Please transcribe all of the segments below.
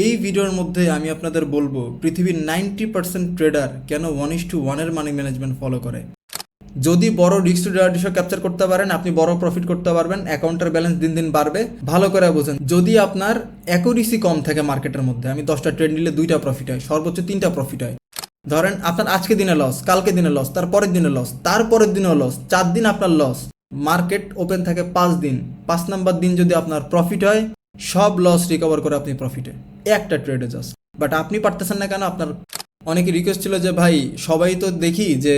এই ভিডিওর মধ্যে আমি আপনাদের বলবো পৃথিবীর 90% ট্রেডার কেন 1:1 এর মানি ম্যানেজমেন্ট ফলো করে। যদি বড় risk to reward ratio capture করতে পারেন আপনি বড় প্রফিট করতে পারবেন, অ্যাকাউন্টের ব্যালেন্স দিন দিন বাড়বে। ভালো করে বোঝেন, যদি আপনার অ্যাকুরেসি কম থাকে মার্কেটের মধ্যে, আমি 10টা ট্রেড নিলে 2টা প্রফিট হয়, সর্বোচ্চ 3টা প্রফিট হয়। ধরেন আপনার আজকে দিনে লস, কালকে দিনে লস, তারপরের দিনে লস, তারপরের দিনেও লস, 4 দিন আপনার লস। মার্কেট ওপেন থাকে 5 দিন, 5 নাম্বার দিন যদি আপনার প্রফিট হয়, সব লস রিকভার করে আপনি প্রফিটে একটা ট্রেডে জাস্ট। বাট আপনি পারতেছেন না কেন? আপনার অনেকে রিকোয়েস্ট ছিল যে ভাই সবাই তো দেখি যে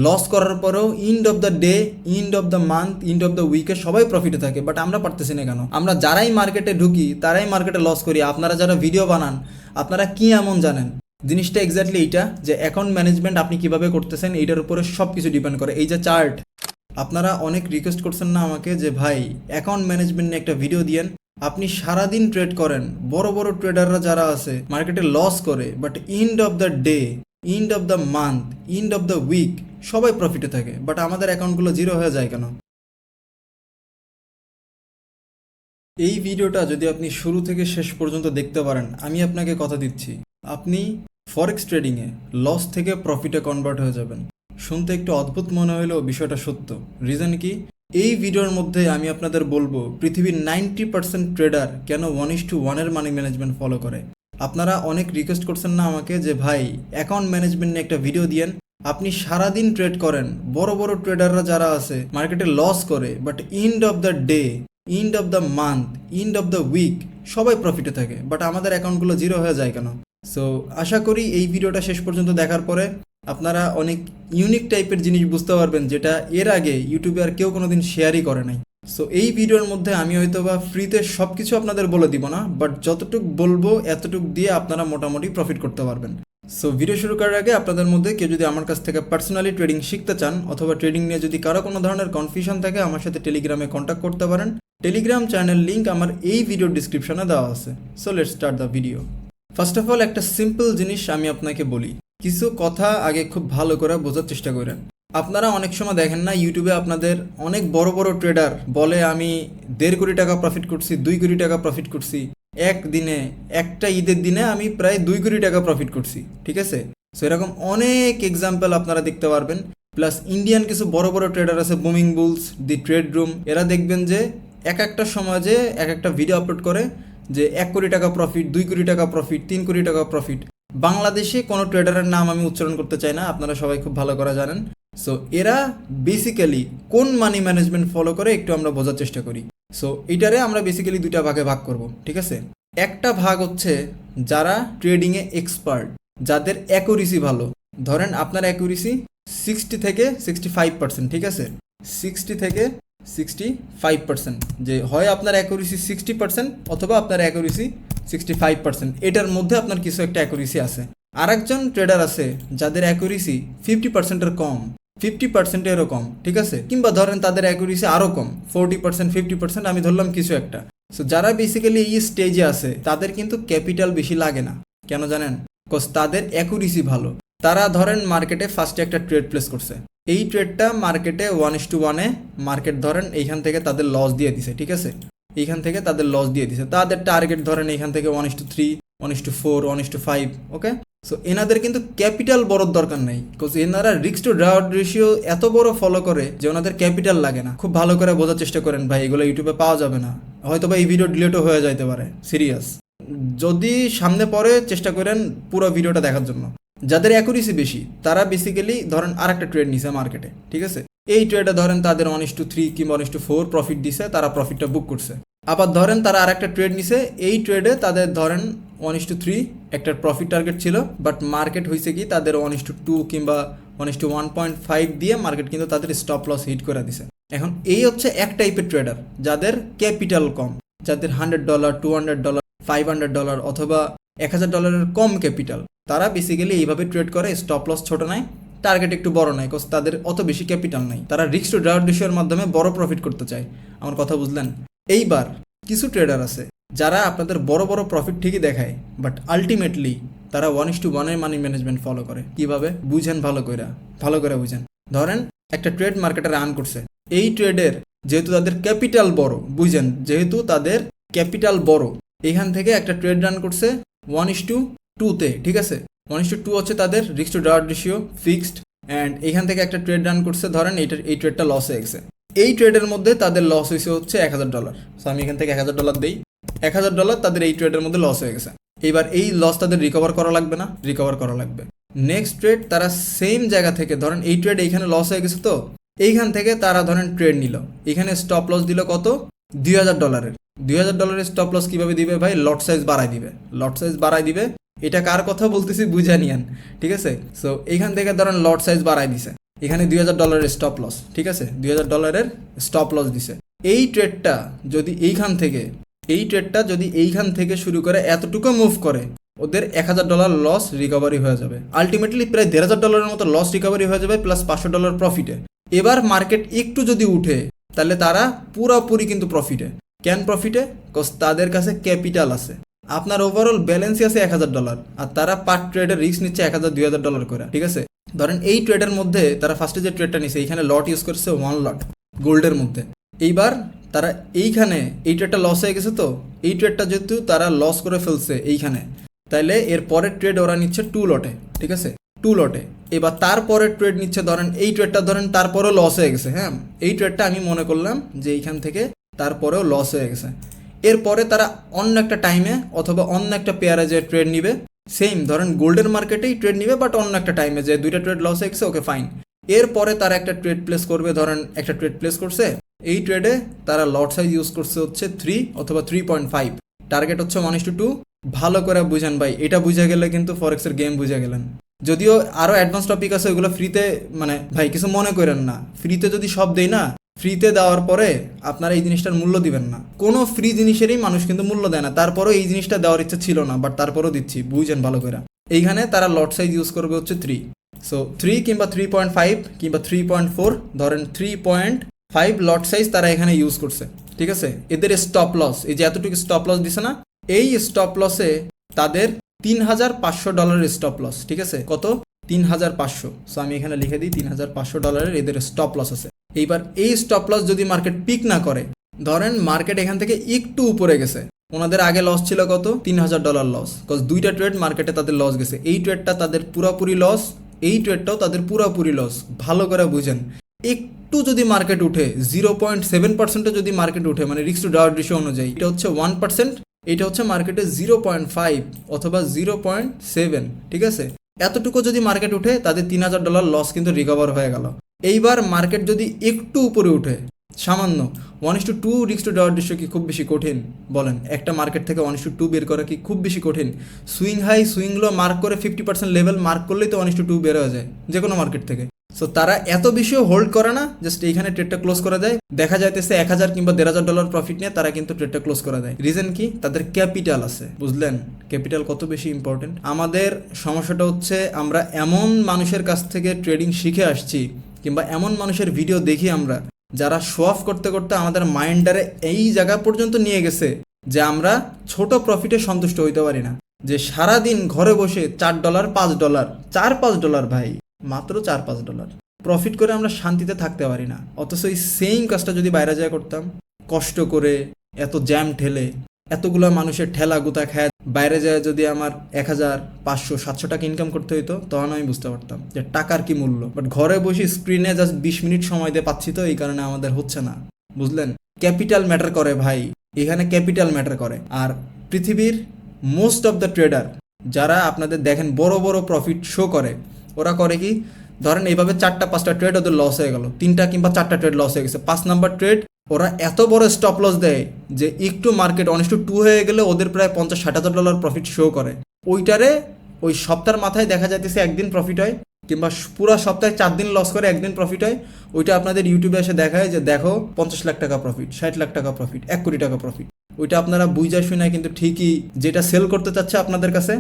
লস করার পরেও and of the day, end of the month, end of the উইকে সবাই প্রফিটে থাকে, বাট আমরা পারতেছি না কেন? আমরা যারাই মার্কেটে ঢুকি তারাই মার্কেটে লস করি। আপনারা যারা ভিডিও বানান আপনারা কি এমন জানেন? জিনিসটা এক্স্যাক্টলি এইটা যে অ্যাকাউন্ট ম্যানেজমেন্ট আপনি কিভাবে করতেছেন এইটার উপরে সব কিছু ডিপেন্ড করে। এই যে চার্ট, আপনারা অনেক রিকোয়েস্ট করছেন না আমাকে যে ভাই অ্যাকাউন্ট ম্যানেজমেন্ট নিয়ে একটা ভিডিও দিয়েন। আপনি সারাদিন ট্রেড করেন, বড় বড় ট্রেডাররা যারা আছে মার্কেটে লস করে, but end of the day, end of the month, end of the week সবাই প্রফিটে থাকে, বাট আমাদের অ্যাকাউন্টগুলো জিরো হয়ে যায় কেন? এই ভিডিওটা যদি আপনি শুরু থেকে শেষ পর্যন্ত দেখতে পারেন, আমি আপনাকে কথা দিচ্ছি আপনি ফরেক্স ট্রেডিংয়ে লস থেকে প্রফিটে কনভার্ট হয়ে যাবেন। শুনতে একটু অদ্ভুত মনে হলেও বিষয়টা সত্য। রিজন কি? এই ভিডিওর মধ্যে আমি আপনাদের বলবো পৃথিবীর 90% ট্রেডার কেন 1:1 এর মানি ম্যানেজমেন্ট ফলো করে। আপনারা অনেক রিকোয়েস্ট করছেন না আমাকে যে ভাই অ্যাকাউন্ট ম্যানেজমেন্ট নিয়ে একটা ভিডিও দিয়েন। আপনি সারাদিন ট্রেড করেন, বড় বড় ট্রেডাররা যারা আছে মার্কেটে লস করে, but end of the day, end of the month, end of the week সবাই প্রফিটে থাকে, বাট আমাদের অ্যাকাউন্টগুলো জিরো হয়ে যায় কেন? সো আশা করি এই ভিডিওটা শেষ পর্যন্ত দেখার পরে আপনারা অনেক ইউনিক টাইপের জিনিস বুঝতে পারবেন, যেটা এর আগে ইউটিউবে আর কেউ কোনোদিন শেয়ারই করে নাই। সো এই ভিডিওর মধ্যে আমি হয়তো বা ফ্রিতে সব কিছু আপনাদের বলে দিব না, বাট যতটুক বলবো এতটুক দিয়ে আপনারা মোটামুটি প্রফিট করতে পারবেন। সো ভিডিও শুরু করার আগে আপনাদের মধ্যে কেউ যদি আমার কাছ থেকে পার্সোনালি ট্রেডিং শিখতে চান, অথবা ট্রেডিং নিয়ে যদি কারো কোনো ধরনের কনফিউশন থাকে, আমার সাথে টেলিগ্রামে কন্ট্যাক্ট করতে পারেন। টেলিগ্রাম চ্যানেল লিঙ্ক আমার এই ভিডিওর ডিসক্রিপশনে দেওয়া আছে। So let's start the video. First of all একটা সিম্পল জিনিস আমি আপনাকে বলি, কিছু কথা আগে খুব ভালো করে বোঝার চেষ্টা করেন। আপনারা অনেক সময় দেখেন না ইউটিউবে আপনাদের অনেক বড় বড় ট্রেডার বলে আমি 1.5 কোটি টাকা প্রফিট করছি, 2 কোটি টাকা প্রফিট করছি, একদিনে একটা ঈদের দিনে আমি প্রায় 2 কোটি টাকা প্রফিট করছি, ঠিক আছে? সো এরকম অনেক এক্সাম্পল আপনারা দেখতে পারবেন। প্লাস ইন্ডিয়ান কিছু বড় বড় ট্রেডার আছে, বুমিং বুলস, দি ট্রেড রুম, এরা দেখবেন যে এক একটা সমাজে এক একটা ভিডিও আপলোড করে যে 1 কোটি টাকা প্রফিট, 2 কোটি টাকা প্রফিট, 3 কোটি টাকা প্রফিট। বাংলাদেশে কোনো ট্রেডারের নাম আমি উচ্চারণ করতে চাই না, আপনারা সবাই খুব ভালো করে জানেন। সো এরা বেসিক্যালি কোন মানি ম্যানেজমেন্ট ফলো করে একটু আমরা বোঝার চেষ্টা করি। সো এটারে আমরা বেসিক্যালি 2টা ভাগে ভাগ করব, ঠিক আছে? একটা ভাগ হচ্ছে যারা ট্রেডিংয়ে এক্সপার্ট, যাদের অ্যাকুরেসি ভালো। ধরেন আপনার অ্যাকুরেসি 60 থেকে 65%, ঠিক আছে? 60 থেকে 65%, যে হয় আপনার অ্যাকুরেসি 60% অথবা আপনার অ্যাকুরেসি 65%, এটার মধ্যে আপনার কিছু একটা অ্যাকুরেসি আছে। আরেকজন ট্রেডার আছে যাদের অ্যাকুরেসি 50%-এর কম, 50%-এরও কম, ঠিক আছে? কিংবা ধরেন তাদের অ্যাকুরেসি আরও কম, 40%, 50%, আমি ধরলাম কিছু একটা। সো যারা বেসিক্যালি এই স্টেজে আছে তাদের কিন্তু ক্যাপিটাল বেশি লাগে না। কেন জানেন? বিকজ তাদের অ্যাকুরেসি ভালো। তারা ধরেন মার্কেটে ফার্স্টে একটা ট্রেড প্লেস করছে, এই ট্রেডটা মার্কেটে 1:1-এ মার্কেট ধরেন এইখান থেকে তাদের লস দিয়ে দিছে, ঠিক আছে? এইখান থেকে তাদের লস দিয়ে দিছে, তাদের টার্গেট ধরেন এইখান থেকে 1:3, 1:4, 1:5, ওকে? সো এনাদের কিন্তু ক্যাপিটাল বড় দরকার নেই, বিকজ এনারা রিস্ক টু রিওয়ার্ড রেশিও এত বড় ফলো করে যে ওনাদের ক্যাপিটাল লাগে না। খুব ভালো করে বোঝার চেষ্টা করেন ভাই, এগুলো ইউটিউবে পাওয়া যাবে না, হয়তো বা এই ভিডিও ডিলেটও হয়ে যাইতে পারে, সিরিয়াস। যদি সামনে পরে চেষ্টা করেন পুরো ভিডিওটা দেখার জন্য। যাদের অ্যাকুরেসি বেশি তারা বেসিক্যালি ধরেন আরেকটা ট্রেড নিছে মার্কেটে, ঠিক আছে? এই ট্রেডে ধরেন তাদের 1:3 কিংবা 1:4 প্রফিট দিছে, তারা প্রফিটটা বুক করছে। আবার ধরেন তারা আরেকটা ট্রেড নিছে, এই ট্রেডে তাদের ধরেন 1:3 একটা প্রফিট টার্গেট ছিল, বাট মার্কেট হয়েছে কি তাদের 1:2 কিংবা 1:1.5 দিয়ে মার্কেট কিন্তু তাদের স্টপ লস হিট করে দিছে। এখন এই হচ্ছে এক টাইপের ট্রেডার যাদের ক্যাপিটাল কম, যাদের $100, $200, $500 অথবা $1000 কম ক্যাপিটাল। তারা বেসিক্যালি এইভাবে ট্রেড করে, স্টপ লস ছোট নেয়, টার্গেট একটু বড় নেয়, বিকজ তাদের অত বেশি ক্যাপিটাল নাই। তারা রিস্ক টু রিওয়ার্ড রেশিওর মাধ্যমে বড় প্রফিট করতে চায়। আমার কথা বুঝলেন? এইবার কিছু ট্রেডার আছে যারা আপনাদের বড় বড় প্রফিট ঠিকই দেখায়, বাট আলটিমেটলি তারা 1:1 এর মানি ম্যানেজমেন্ট ফলো করে। কিভাবে বুঝেন? ভালো করে বুঝেন। ধরেন একটা ট্রেড মার্কেটে রান করছে, এই ট্রেডের যেহেতু তাদের ক্যাপিটাল বড়, বুঝেন, যেহেতু তাদের ক্যাপিটাল বড়, এখান থেকে একটা ট্রেড রান করছে 1:2-তে, ঠিক আছে। 1:2 হচ্ছে তাদের risk to reward ratio fixed, and এখান থেকে একটা ট্রেড রান করছে, ধরেন এই ট্রেডটা লস হয়ে গেছে। এই ট্রেডের মধ্যে তাদের লস হয়েছে হচ্ছে $1000। সো আমি এখান থেকে $1000 দিই, $1000 তাদের এই ট্রেডের মধ্যে লস হয়ে গেছে। এবার এই লস তাদের রিকভার করা লাগবে না? রিকভার করা লাগবে। নেক্সট ট্রেড তারা সেম জায়গা থেকে, ধরেন এই ট্রেড এইখানে লস হয়ে গেছে, তো এইখান থেকে তারা ধরেন ট্রেড নিল, এখানে স্টপ লস দিল কত? $2000। $2000 স্টপ লস কীভাবে দিবে ভাই? লট সাইজ বাড়াই দিবে, লট সাইজ বাড়াই দিবে। এটা কার কথা বলতেছি বুঝা নিয়েন, ঠিক আছে। সো এইখান থেকে ধরেন লট সাইজ বাড়াই দিছে, এখানে $2000 স্টপ লস, ঠিক আছে, $2000 স্টপ লস দিছে। এই ট্রেডটা যদি এইখান থেকে শুরু করে এতটুকু মুভ করে, ওদের $1000 লস রিকভারি হয়ে যাবে। আলটিমেটলি প্রায় $1500 মতো লস রিকভারি হয়ে যাবে, প্লাস $500 প্রফিটে। এবার মার্কেট একটু যদি উঠে, তাহলে তারা পুরোপুরি কিন্তু প্রফিটে। কেন প্রফিটে? কজ তাদের কাছে ক্যাপিটাল আছে। আপনার ওভারঅল ব্যালেন্সই আছে $1000, আর তারা পার ট্রেডের রিস্ক নিচ্ছে $1000-2000 করে, ঠিক আছে। ধরেন এই ট্রেডের মধ্যে তারা ফার্স্টে যে ট্রেডটা নিছে, এইখানে লট ইউজ করছে 1 লট গোল্ডের মধ্যে। এইবার তারা এইখানে এই ট্রেডটা লস হয়ে গেছে, তো এই ট্রেডটা যেহেতু তারা লস করে ফেলছে এইখানে, তাইলে এর পরের ট্রেড ওরা নিচ্ছে 2 লটে, ঠিক আছে, 2 লটে। এবার তারপরের ট্রেড নিচ্ছে, ধরেন এই ট্রেডটা ধরেন তারপরেও লস হয়ে গেছে, হ্যাঁ, এই ট্রেডটা আমি মনে করলাম যে এইখান থেকে তারপরেও লস হয়ে গেছে। এরপরে তারা অন্য একটা টাইমে অথবা অন্য একটা পেয়ারে যে ট্রেড নিবে, সেম ধরেন গোল্ডের মার্কেটেই ট্রেড নিবে, বাট অন্য একটা টাইমে, যে দুইটা ট্রেড লস হয়ে গেছে, ওকে ফাইন। এরপরে তারা একটা ট্রেড প্লেস করবে, ধরেন একটা ট্রেড প্লেস করছে, এই ট্রেডে তারা লট সাইজ ইউজ করছে হচ্ছে 3 অথবা 3.5, টার্গেট হচ্ছে 1:2। ভালো করে বুঝেন ভাই, এটা বুঝে গেলে কিন্তু ফরেক্সের গেম বুঝে গেলেন। যদিও আরও অ্যাডভান্স টপিক আছে, ওগুলো ফ্রিতে, মানে ভাই কিছু মনে করেন না, ফ্রিতে যদি সব দেই না, ফ্রিতে দেওয়ার পরে আপনারা এই জিনিসটার মূল্য দিবেন না। কোনো ফ্রি জিনিসেরই মানুষ কিন্তু মূল্য দেয় না, তারপরেও এই জিনিসটা দেওয়ার ইচ্ছা ছিল না, বাট তারপরেও দিচ্ছি, বুঝেন ভালো করে। এইখানে তারা লট সাইজ ইউজ করবে হচ্ছে 3, সো 3 কিংবা 3.5 কিংবা 3.4, ধরেন 3.5 লট সাইজ তারা এখানে ইউজ করছে, ঠিক আছে। এদের স্টপ লস, এই যে এতটুকু স্টপ লস দিছে না, এই স্টপ লসে তাদের $3500 স্টপ লস, ঠিক আছে। কত? 3500। সো আমি এখানে লিখে দিই $3500 এদের স্টপ লস আছে। এইবার এই স্টপ লস যদি মার্কেট পিক না করে, ধরেন মার্কেট এখান থেকে একটু উপরে গেছে, ওনাদের আগে লস ছিল কত? $3000 লস, কজ দুইটা ট্রেড মার্কেটে তাদের লস গেছে। এই ট্রেডটা তাদের পুরোপুরি লস, এই ট্রেডটাও তাদের পুরোপুরি লস। ভালো করে বুঝেন, একটু যদি মার্কেট উঠে 0.7% যদি মার্কেট উঠে, মানে রিস্ক টু রিওয়ার্ড রেশিও অনুযায়ী এটা হচ্ছে 1%, এটা হচ্ছে মার্কেটে 0.5 অথবা 0.7, ঠিক আছে। এতটুকু যদি মার্কেট উঠে, তাদের $3000 লস কিন্তু রিকভার হয়ে গেল। এইবার মার্কেট যদি একটু উপরে উঠে, সামান্য 1:2 রিস্ক টু রিওয়ার্ড রেশিও কি খুব বেশি কঠিন? বলেন, একটা মার্কেট থেকে 1:2 বের করা কি খুব বেশি কঠিন? Swing high swing low mark করে 50% লেভেল মার্ক করলেই তো 1:2 বের হয়ে যায় যে কোনো মার্কেট থেকে। সো তারা এত বেশিও হোল্ড করে না, জাস্ট এইখানে ট্রেডটা ক্লোজ করা যায়। দেখা যাইতেছে 1000 কিংবা $1500 প্রফিট নিয়ে তারা কিন্তু ট্রেডটা ক্লোজ করা যায়। রিজন কি? তাদের ক্যাপিটাল আছে, বুঝলেন? ক্যাপিটাল কত বেশি ইম্পর্টেন্ট। আমাদের সমস্যাটা হচ্ছে আমরা এমন মানুষের কাছ থেকে ট্রেডিং শিখে আসছি, কিংবা এমন মানুষের ভিডিও দেখি আমরা, যারা শো অফ করতে করতে আমাদের মাইন্ডারে এই জায়গা পর্যন্ত নিয়ে গেছে যে আমরা ছোট প্রফিটে সন্তুষ্ট হইতে পারি না। যে সারাদিন ঘরে বসে $4, $5, $4-5 ভাই, মাত্র $4-5 প্রফিট করে আমরা শান্তিতে থাকতে পারি না। অথচ এই সেম কাজটা যদি বাইরে যায় করতাম, কষ্ট করে এত জ্যাম ঠেলে, এতগুলো মানুষের ঠেলা গুতা খায় বাইরে যায়, যদি আমার 1000, 500, 700 টাকা ইনকাম করতে হইতো, তখন আমি বুঝতে পারতাম যে টাকার কি মূল্য। বাট ঘরে বসে স্ক্রিনে জাস্ট 20 মিনিট সময় দিয়ে পাচ্ছি, তো এই কারণে আমাদের হচ্ছে না, বুঝলেন? ক্যাপিটাল ম্যাটার করে ভাই, এখানে ক্যাপিটাল ম্যাটার করে। আর পৃথিবীর মোস্ট অফ দ্য ট্রেডার যারা আপনাদের দেখেন বড় বড় প্রফিট শো করে, ওরা করে কি? ধরেন এইভাবে 4-5টা ট্রেড ওদের লস হয়ে গেল, 3টা কিংবা 4টা ট্রেড লস হয়ে গেছে, 5 নাম্বার ট্রেড ওরা এত বড় স্টপ লস দেয় যে একটু মার্কেট 1:2 হয়ে গেলে ওদের প্রায় $50-60 প্রফিট শো করে। ওইটারে ওই সপ্তাহের মাথায় দেখা যাইতেছে একদিন প্রফিট হয়, কিংবা পুরো সপ্তাহে 4 দিন লস করে একদিন প্রফিট হয়। ওইটা আপনাদের ইউটিউবে এসে দেখায় যে দেখো 50 লাখ টাকা প্রফিট, 60 লাখ টাকা প্রফিট, 1 কোটি টাকা প্রফিট। ওইটা আপনারা বুঝা শুনে কিন্তু ঠিকই যেটা সেল করতে চাচ্ছে আপনাদের কাছে,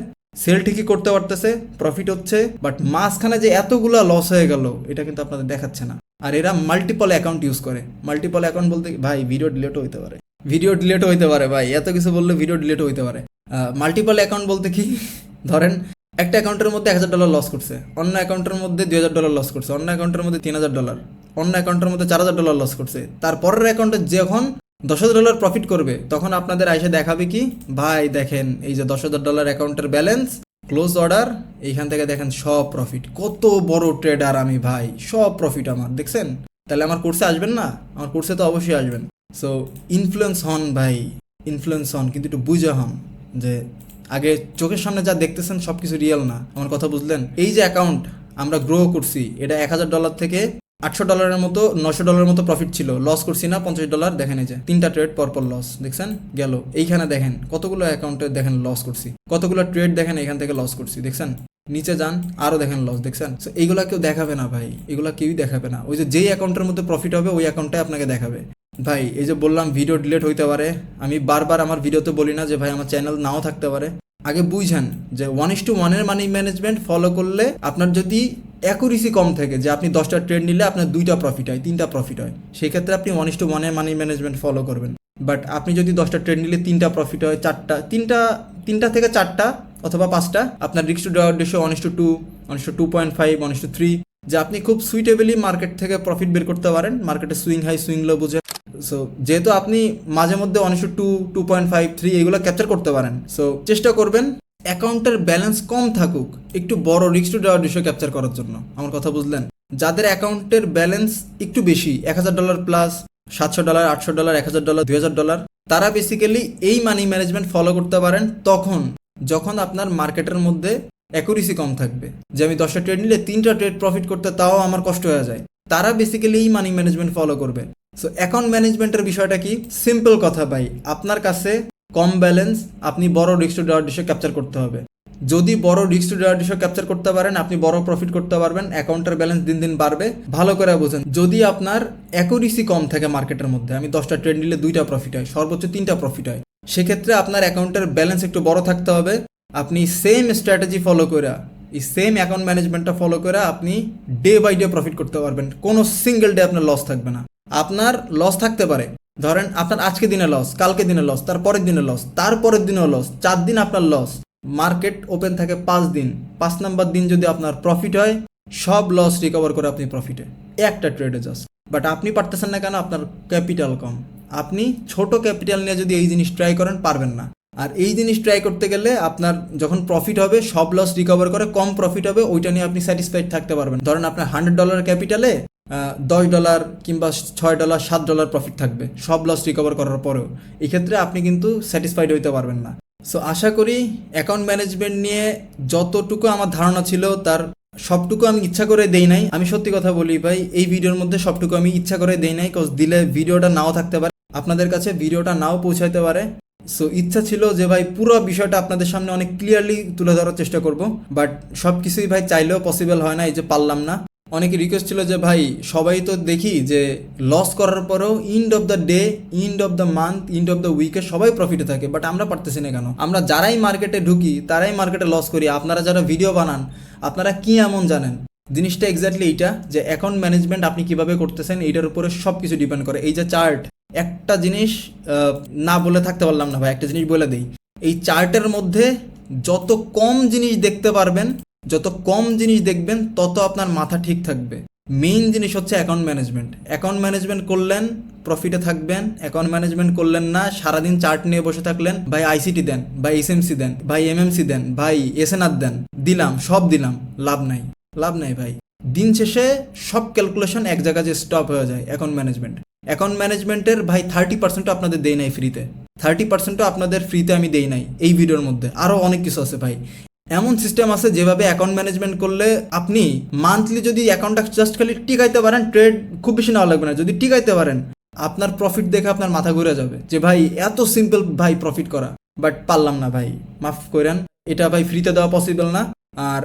সেল ঠিকই করতে পারতেছে, প্রফিট হচ্ছে, বাট মাঝখানে যে এতগুলা লস হয়ে গেল এটা কিন্তু আপনাদের দেখাচ্ছে না। আর এরা মাল্টিপল অ্যাকাউন্ট ইউজ করে। মাল্টিপল অ্যাকাউন্ট বলতে ভাই ভিডিও ডিলেটও হইতে পারে, ভাই এত কিছু বললে ভিডিও ডিলেটও হইতে পারে। মাল্টিপল অ্যাকাউন্ট বলতে কি? ধরেন একটা অ্যাকাউন্টের মধ্যে $1000 লস করছে, অন্য অ্যাকাউন্টের মধ্যে $2000 লস করছে, অন্য অ্যাকাউন্টের মধ্যে $3000, অন্য অ্যাকাউন্টের মধ্যে $4000 লস করছে। তারপরের অ্যাকাউন্টে যখন $10,000 প্রফিট করবে, তখন আপনাদের আইসে দেখাবে কি, ভাই দেখেন এই যে $10,000 অ্যাকাউন্টের ব্যালেন্স, ক্লোজ অর্ডার, এইখান থেকে দেখেন সব প্রফিট। কত বড় ট্রেডার আমি ভাই, সব প্রফিট আমার, দেখছেন? তাহলে আমার কোর্সে আসবেন না? আমার কোর্সে তো অবশ্যই আসবেন। সো ইনফ্লুয়েন্স হন ভাই, ইনফ্লুয়েন্স হন, কিন্তু একটু বুঝে হন যে আগে চোখের সামনে যা দেখতেছেন সব কিছু রিয়েল না। আমার কথা বুঝলেন? এই যে অ্যাকাউন্ট আমরা গ্রো করছি, এটা $1,000 থেকে $800 মতো, $900 মতো প্রফিট ছিল, লস করছি না $50। দেখেন এই যে 3টা ট্রেড পরপর লস, দেখছেন? গেল। এইখানে দেখেন কতগুলো অ্যাকাউন্টে দেখেন লস করছি, কতগুলো ট্রেড দেখেন এখান থেকে লস করছি, দেখছেন? নিচে যান, আরও দেখেন লস, দেখছেন? সো এইগুলা কেউ দেখাবে না ভাই, এগুলা কেউই দেখাবে না। ওই যে যেই অ্যাকাউন্টের মধ্যে প্রফিট হবে ওই অ্যাকাউন্টটাই আপনাকে দেখাবে। ভাই এই যে বললাম ভিডিও ডিলিট হইতে পারে, আমি বারবার আমার ভিডিওতে বলি না যে ভাই আমার চ্যানেল নাও থাকতে পারে। আগে বুঝেন যে 1:1 মানি ম্যানেজমেন্ট ফলো করলে আপনার যদি অ্যাকুরেসি কম থাকে, যে আপনি 10টা ট্রেড নিলে আপনার 2টা প্রফিট হয়, 3টা প্রফিট হয়, সেই ক্ষেত্রে আপনি 1:1 মানি ম্যানেজমেন্ট ফলো করবেন। বাট আপনি যদি 10টা ট্রেড নিলে 3টা প্রফিট হয়, তিনটা থেকে 4টা অথবা 5টা, আপনার রিস্ক টু রিওয়ার্ড রেশিও 1:2, 1:2.5, 1:3, যে আপনি খুব সুইটেবলি মার্কেট থেকে প্রফিট বের করতে পারেন, মার্কেটে সুইং হাই সুইং লো বুঝে। সো যেহেতু আপনি মাঝে মধ্যে 1:2, 2.5, 3 এগুলো ক্যাপচার করতে পারেন, সো চেষ্টা করবেন অ্যাকাউন্টের ব্যালেন্স কম থাকুক একটু বড় risk to reward ratio capture করার জন্য। আমার কথা বুঝলেন? যাদের অ্যাকাউন্টের ব্যালেন্স একটু বেশি, $1,000 প্লাস, $700, $800, $1,000, $2,000, তারা বেসিক্যালি এই মানি ম্যানেজমেন্ট ফলো করতে পারেন তখন যখন আপনার মার্কেটের মধ্যে অ্যাকুরেসি কম থাকবে। যে আমি 10টা ট্রেড নিলে 3টা ট্রেড প্রফিট করতে তাও আমার কষ্ট হয়ে যায়, তারা বেসিক্যালি এই মানি ম্যানেজমেন্ট ফলো করবে। সো অ্যাকাউন্ট ম্যানেজমেন্টের বিষয়টা কি? সিম্পল কথা ভাই, আপনার কাছে কম ব্যালেন্স, আপনি বড় risk to reward ratio capture করতে হবে। যদি বড় risk to reward ratio capture করতে পারেন, আপনি বড় প্রফিট করতে পারবেন, অ্যাকাউন্টের ব্যালেন্স দিন দিন বাড়বে। ভালো করে বুঝেন, যদি আপনার অ্যাকুরেসি কম থাকে মার্কেটের মধ্যে, আমি 10টা ট্রেড নিলে 2টা প্রফিট হয়, সর্বোচ্চ 3টা প্রফিট হয়, সেক্ষেত্রে আপনার অ্যাকাউন্টের ব্যালেন্স একটু বড় থাকতে হবে। আপনি সেম স্ট্র্যাটেজি ফলো করে, এই সেম অ্যাকাউন্ট ম্যানেজমেন্টটা ফলো করে আপনি ডে বাই ডে প্রফিট করতে পারবেন। কোনো সিঙ্গেল ডে আপনার লস থাকবে না। আপনার লস থাকতে পারে, ধরেন আপনার আজকে দিনে লস, কালকে দিনে লস, তারপরের দিনে লস, তারপরের দিনেও লস, 4 দিন আপনার লস। মার্কেট ওপেন থাকে 5 দিন, 5 নাম্বার দিন যদি আপনার প্রফিট হয়, সব লস রিকভার করে আপনি প্রফিটে, একটা ট্রেডে জাস্ট। বাট আপনি পারতেছেন না কেন? আপনার ক্যাপিটাল কম। আপনি ছোট ক্যাপিটাল নিয়ে যদি এই জিনিস ট্রাই করেন, পারবেন না। আর এই জিনিস ট্রাই করতে গেলে আপনার যখন প্রফিট হবে সব লস রিকভার করে কম প্রফিট হবে, ওইটা নিয়ে আপনি স্যাটিসফাইড থাকতে পারবেন। ধরেন আপনার $100 ক্যাপিটালে $10 কিংবা $6, $7 প্রফিট থাকবে সব লস রিকভার করার পরেও, এই ক্ষেত্রে আপনি কিন্তু স্যাটিসফাইড হইতে পারবেন না। সো আশা করি অ্যাকাউন্ট ম্যানেজমেন্ট নিয়ে যতটুকু আমার ধারণা ছিল তার সবটুকু আমি ইচ্ছা করে দেই নাই। আমি সত্যি কথা বলি ভাই, এই ভিডিওর মধ্যে সবটুকু আমি ইচ্ছা করে দেই নাই, কজ দিলে ভিডিওটা নাও থাকতে পারে, আপনাদের কাছে ভিডিওটা নাও পৌঁছাইতে পারে। সো ইচ্ছা ছিল যে ভাই পুরো বিষয়টা আপনাদের সামনে অনেক ক্লিয়ারলি তুলে ধরার চেষ্টা করব, বাট সব কিছুই ভাই চাইলেও পসিবল হয় না, এই যে পারলাম না। অনেকে রিকোয়েস্ট ছিল যে ভাই সবাই তো দেখি যে লস করার পরেও and of the day, end of the month, end of the উইকে সবাই প্রফিটে থাকে, বাট আমরা পারতেছি না কেন? আমরা যারাই মার্কেটে ঢুকি তারাই মার্কেটে লস করি। আপনারা যারা ভিডিও বানান, আপনারা কি এমন জানেন? জিনিসটা এক্স্যাক্টলি এইটা, যে অ্যাকাউন্ট ম্যানেজমেন্ট আপনি কিভাবে করতেছেন এইটার উপরে সব কিছু ডিপেন্ড করে। এই যে চার্ট, একটা জিনিস না বলে থাকতে পারলাম না ভাই, একটা জিনিস বলে দিই, এই চার্টের মধ্যে যত কম জিনিস দেখতে পারবেন, যত কম জিনিস দেখবেন, তত আপনার মাথা ঠিক থাকবে। মেইন জিনিস হচ্ছে অ্যাকাউন্ট ম্যানেজমেন্ট। অ্যাকাউন্ট ম্যানেজমেন্ট করলেন প্রফিটে থাকবেন, অ্যাকাউন্ট ম্যানেজমেন্ট করলেন না, সারাদিন চার্ট নিয়ে বসে থাকলেন, ভাই আইসিটি দেন, ভাই এসএমসি দেন, ভাই এমএমসি দেন, ভাই এসএনআর দেন, দিলাম সব দিলাম, লাভ নাই, লাভ নাই ভাই। দিন শেষে সব ক্যালকুলেশন এক জায়গায় যে স্টপ হয়ে যায়। অ্যাকাউন্ট ম্যানেজমেন্টের ভাই 30% আপনাদের দেই নাই ফ্রিতে, 30% আপনাদের ফ্রিতে আমি দেই নাই এই ভিডিওর মধ্যে। আরও অনেক কিছু আছে ভাই, এমন সিস্টেম আছে যেভাবে অ্যাকাউন্ট ম্যানেজমেন্ট করলে আপনি মান্থলি যদি অ্যাকাউন্টটা জাস্ট খালি টিকাইতে পারেন, ট্রেড খুব বেশি নেওয়া লাগবে না, যদি টিকাইতে পারেন, আপনার প্রফিট দেখে আপনার মাথা ঘুরে যাবে যে ভাই এত সিম্পল ভাই প্রফিট করা। বাট পারলাম না ভাই, মাফ করেন, এটা ভাই ফ্রিতে দেওয়া পসিবল না। আর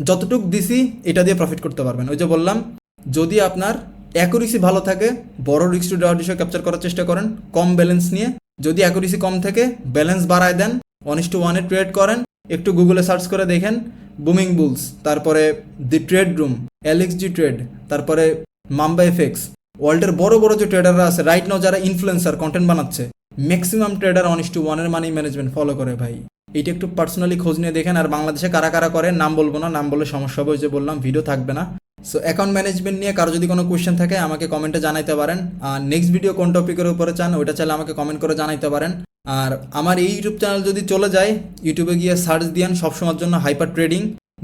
যতটুক দিছি এটা দিয়ে প্রফিট করতে পারবেন। ওই যে বললাম, যদি আপনার অ্যাকুরেসি ভালো থাকে, বড় risk to reward ratio capture করার চেষ্টা করেন কম ব্যালেন্স নিয়ে। যদি অ্যাকুরেসি কম থাকে, ব্যালেন্স বাড়ায় দেন, 1:1 ট্রেড করেন। একটু গুগলে সার্চ করে দেখেন বুমিং বুলস, তারপরে the trade room, LXG trade, তারপরে মাম্বা এফএক্স, ওয়ার্ল্ডের বড় বড় যে ট্রেডাররা আছে রাইট নাও, যারা ইনফ্লুয়েন্সার কন্টেন্ট বানাচ্ছে, maximum trader 1:1 money management follow করে ভাই। এইটা একটু পার্সোনালি খোঁজ নিয়ে দেখেন। আর বাংলাদেশে কারা কারা করে নাম বলবো না, নাম বললে সমস্যা হবে, ওই যে বললাম ভিডিও থাকবে না। সো অ্যাকাউন্ট ম্যানেজমেন্ট নিয়ে কারো যদি কোনো কোয়েশ্চেন থাকে আমাকে কমেন্টে জানাইতে পারেন। আর নেক্সট ভিডিও কোন টপিকের উপরে চান ওইটা চাইলে আমাকে কমেন্ট করে জানাইতে পারেন। আর আমার এই ইউটিউব চ্যানেল যদি চলে যায়, ইউটিউবে গিয়ে সার্চ দিয়ান সবসময়ের জন্য হাইপার ট্রেডিং।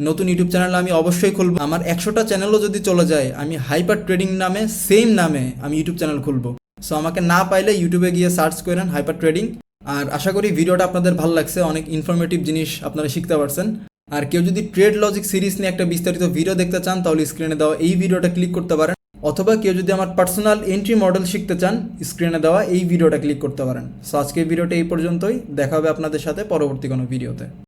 নতুন ইউটিউব চ্যানেল আমি অবশ্যই খুলবো। আমার 100টা চ্যানেলও যদি চলে যায়, আমি হাইপার ট্রেডিং নামে সেম নামে আমি ইউটিউব চ্যানেল খুলবো। সো আমাকে না পাইলে ইউটিউবে গিয়ে সার্চ করেন হাইপার ট্রেডিং। আর আশা করি ভিডিওটা আপনাদের ভালো লাগছে, অনেক ইনফরমেটিভ জিনিস আপনারা শিখতে পারছেন। আর কেউ যদি ট্রেড লজিক সিরিজ নিয়ে একটা বিস্তারিত ভিডিও দেখতে চান তাহলে স্ক্রিনে দেওয়া এই ভিডিওটা ক্লিক করতে পারেন, অথবা কেউ যদি আমার পার্সোনাল এন্ট্রি মডেল শিখতে চান স্ক্রিনে দেওয়া এই ভিডিওটা ক্লিক করতে পারেন। সো আজকের ভিডিওটা এই পর্যন্তই, দেখা হবে আপনাদের সাথে পরবর্তী কোনো ভিডিওতে।